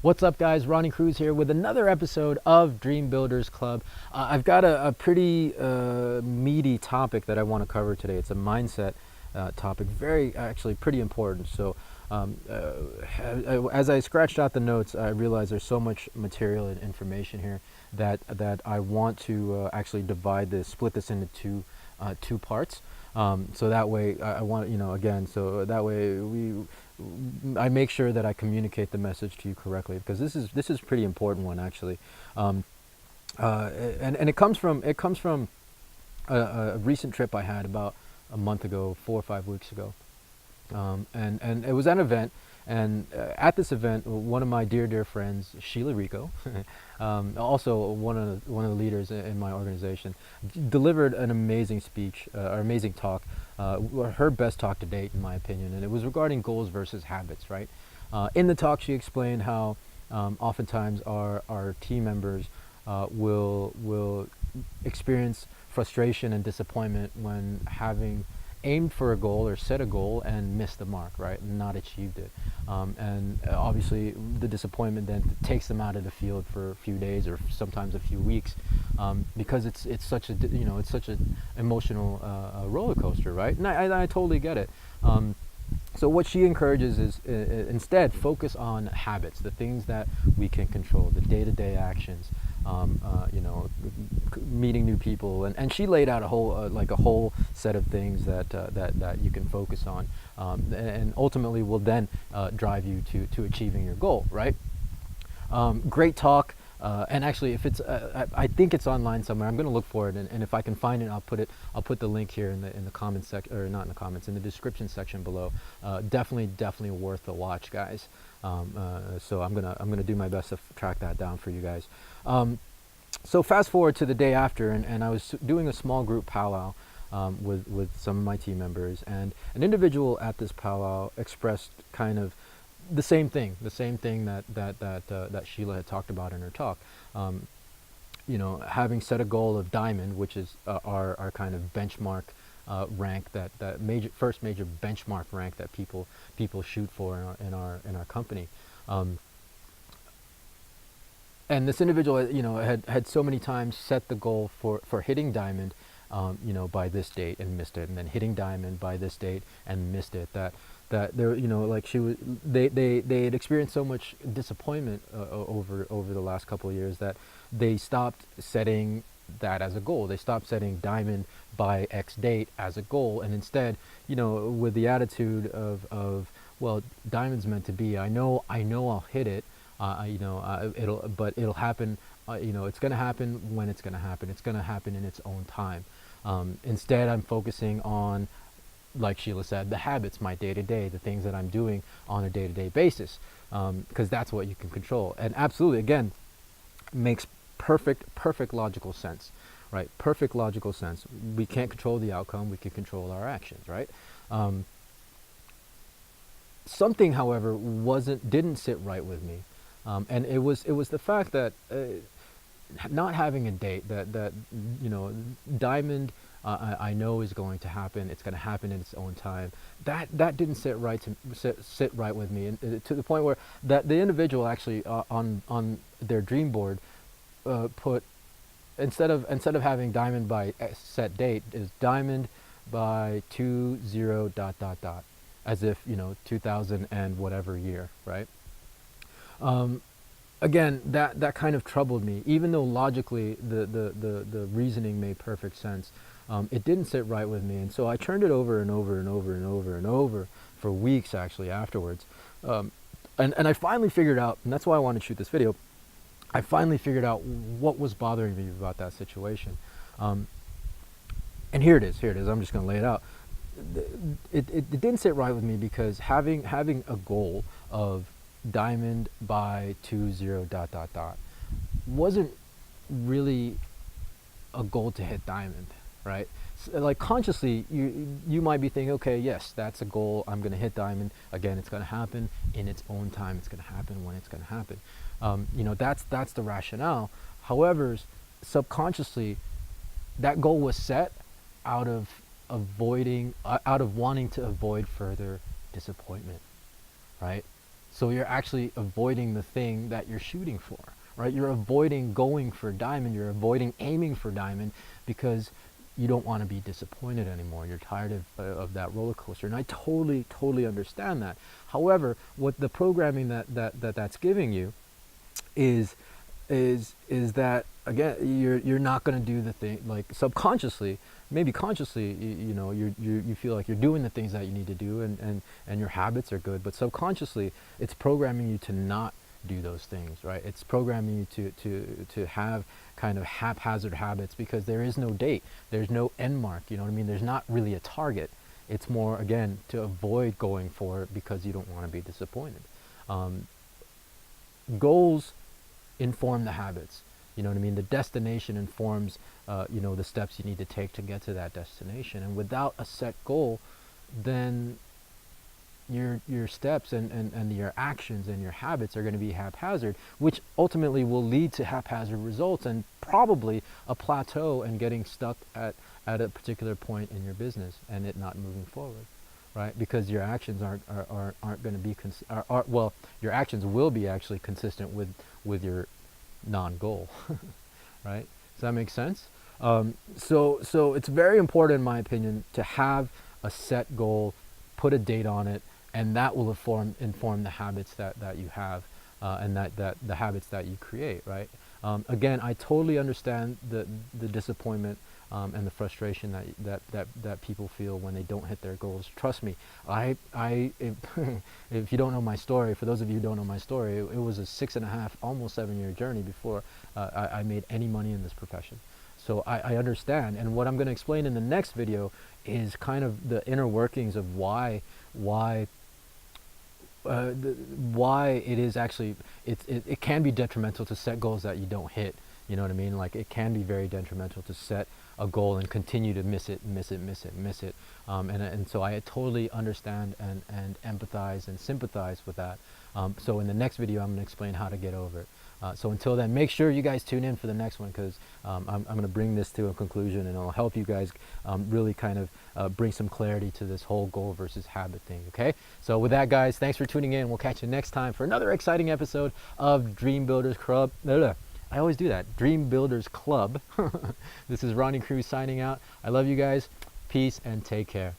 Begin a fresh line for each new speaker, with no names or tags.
What's up, guys? Ronnie Cruz here with another episode of Dream Builders Club. I've got a pretty meaty topic that I want to cover today. It's a mindset topic, very actually pretty important. So, as I scratched out the notes, I realized there's so much material and information here that I want to actually split this into two parts. So that way, I want again. So that way I make sure that I communicate the message to you correctly, because this is pretty important one actually, and it comes from a recent trip I had about a month ago, 4 or 5 weeks ago, and it was an event, and at this event, one of my dear friends, Sheila Rico, also one of the leaders in my organization, delivered an amazing speech, or amazing talk, her best talk to date, in my opinion, and it was regarding goals versus habits. Right, in the talk, she explained how oftentimes our team members will experience frustration and disappointment when having aimed for a goal or set a goal and missed the mark, right, and not achieved it, and obviously the disappointment then takes them out of the field for a few days or sometimes a few weeks, because it's such an emotional roller coaster, right? And I totally get it. So what she encourages is instead focus on habits, the things that we can control, the day-to-day actions, meeting new people, and she laid out a whole set of things that you can focus on, and ultimately will then drive you to achieving your goal, right? Great talk. And actually, if it's, I think it's online somewhere. I'm going to look for it, and if I can find it, I'll put the link here in the comments section, or not in the comments, in the description section below. Definitely worth the watch, guys. So I'm gonna do my best to track that down for you guys. So fast forward to the day after, and I was doing a small group powwow with some of my team members, and an individual at this powwow expressed kind of the same thing that Sheila had talked about in her talk. Having set a goal of diamond, which is our kind of benchmark rank, that first major benchmark rank that people shoot for in our company. And this individual, had so many times set the goal for hitting diamond, by this date, and missed it, and then hitting diamond by this date and missed it. That there, like they had experienced so much disappointment over the last couple of years that they stopped setting that as a goal. They stopped setting diamond by X date as a goal, and instead, with the attitude of well, diamond's meant to be. I know I'll hit it. It'll happen. It's going to happen when it's going to happen. It's going to happen in its own time. Instead, I'm focusing on, like Sheila said, the habits, my day-to-day, the things that I'm doing on a day-to-day basis, because that's what you can control. And absolutely, again, makes perfect logical sense, right? Perfect logical sense. We can't control the outcome. We can control our actions, right? Something, however, didn't sit right with me, and it was the fact that not having a date, that diamond, I know is going to happen. It's going to happen in its own time. That didn't sit right with me, and to the point where that the individual actually on their dream board put, instead of having diamond by a set date, is diamond by 20 ... as if 2000 and whatever year, right? Again, that kind of troubled me, even though logically the reasoning made perfect sense. It didn't sit right with me, and so I turned it over and over and over and over and over for weeks actually afterwards, and I finally figured out, and that's why I wanted to shoot this video. I finally figured out what was bothering me about that situation, and here it is. I'm just going to lay it out. It didn't sit right with me because having a goal of diamond by 20 ... wasn't really a goal to hit diamond, right? So, like, consciously, you might be thinking, okay, yes, that's a goal. I'm going to hit diamond. Again, it's going to happen in its own time. It's going to happen when it's going to happen. That's the rationale. However, subconsciously, that goal was set out of wanting to avoid further disappointment, right? So you're actually avoiding the thing that you're shooting for, right? You're avoiding going for diamond, you're avoiding aiming for diamond because you don't want to be disappointed anymore. You're tired of that roller coaster. And I totally understand that. However, what the programming that's giving you is is that again you're not going to do the thing, like subconsciously, maybe consciously, you know, you feel like you're doing the things that you need to do, and your habits are good, but subconsciously it's programming you to not do those things, right? It's programming you to have kind of haphazard habits because there is no date, there's no end mark, you know what I mean? There's not really a target. It's more, again, to avoid going for it because you don't want to be disappointed. Goals inform the habits. You know what I mean? The destination informs, you know, the steps you need to take to get to that destination. And without a set goal, then your steps and your actions and your habits are going to be haphazard, which ultimately will lead to haphazard results and probably a plateau and getting stuck at a particular point in your business and it not moving forward, right? Because your actions aren't going to be well, your actions will be actually consistent with your non-goal, right? Does that make sense? So it's very important, in my opinion, to have a set goal, put a date on it, and that will inform the habits that you have, and that the habits that you create, right? Again, I totally understand the disappointment and the frustration that people feel when they don't hit their goals. Trust me, if you don't know my story, for those of you who don't know my story, it was a 6.5, almost 7-year journey before I made any money in this profession. So I understand, and what I'm going to explain in the next video is kind of the inner workings of why it is actually, it can be detrimental to set goals that you don't hit. You know what I mean? Like, it can be very detrimental to set a goal and continue to miss it. And so I totally understand and empathize and sympathize with that. So in the next video, I'm going to explain how to get over it. So until then, make sure you guys tune in for the next one, because I'm going to bring this to a conclusion, and it'll help you guys really kind of bring some clarity to this whole goal versus habit thing, okay? So with that, guys, thanks for tuning in. We'll catch you next time for another exciting episode of Dream Builders Club. I always do that. Dream Builders Club. This is Ronnie Cruz signing out. I love you guys. Peace and take care.